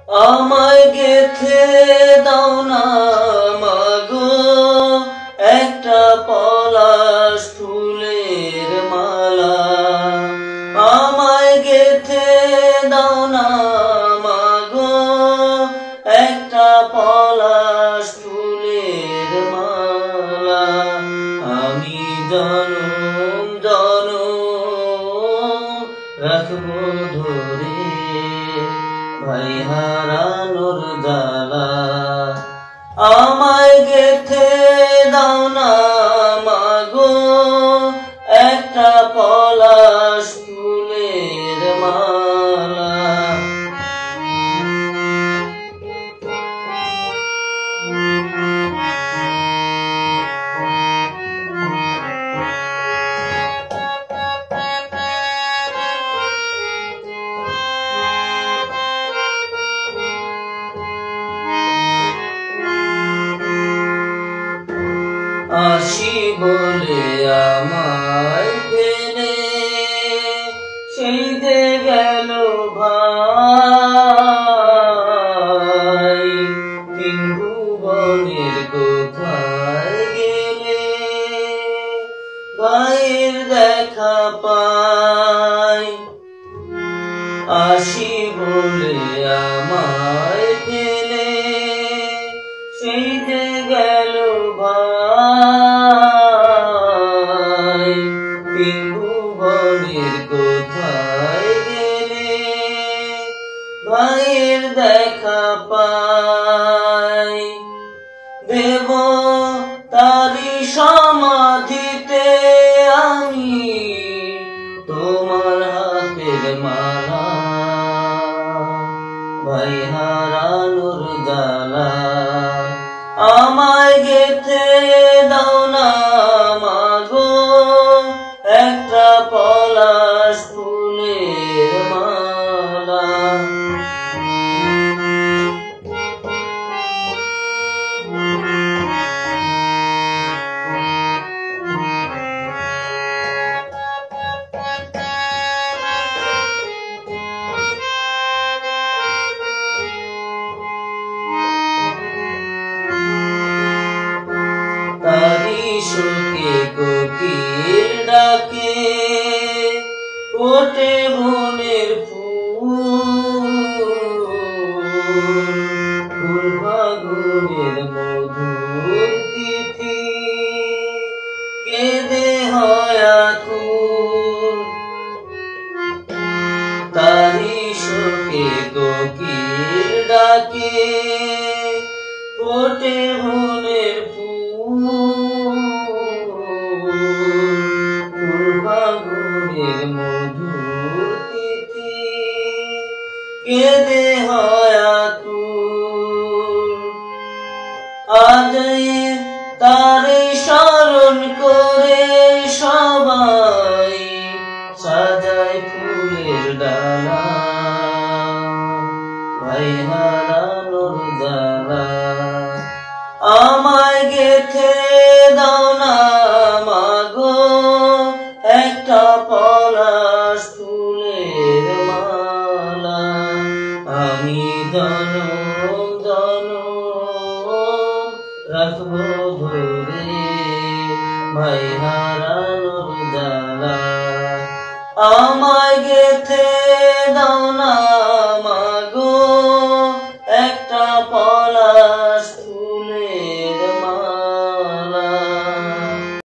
আমায় গেথে দাও না মাগো একটা পলাশ ফুলের মালা। আমায় গেথে দাও না মাগো একটা পলাশ ফুলের মালা। আমি জনম জনম রাখবো ধরে ভাই হারানোর জ্বালা। আমায় গেথে দাও না মাগো একটা পলাশ ফুলের মালা। আসি বলে আমায় ফেলে সেই যে গেল ভাই। তিন ভুবনের কোথায় গেলে ভাইয়ের দেখা পাই। আসি বলে আমায় ফেলে সেই যে গেল ভাই। তিন ভুবনের কোথায় গেলে ভাইয়ের দেখা পাই। দেব তারি সমাধিতে আমি তোমার হাতের মালা। ভাই হারানোর জ্বালা আমায় গেথে দাও না মাগো একটা পলাশ ফুলের মালা। তারি শোকে কোকিল ডাকে ফোটে বনের ফুল। ফুল ফাগুনের মধুর তিথি কেঁদে হয় আকুল। তারি শোকে কোকিল ডাকে ফোটে বনের ফুল। ফুল ফাগুনের মধুর তিথি কেঁদে হয় আকুল। আজ তারে স্মরণ করে সবাই সাজায় ফুলের ডালা। ভাই হারানোর জ্বালা আমায় গেথে দাও না মাগো একটা পলাশ ফুলের মালা। আমি জনম জনম রাখবো ধরে ভাই হারানোর জ্বালা। আমায় গেথে দাও না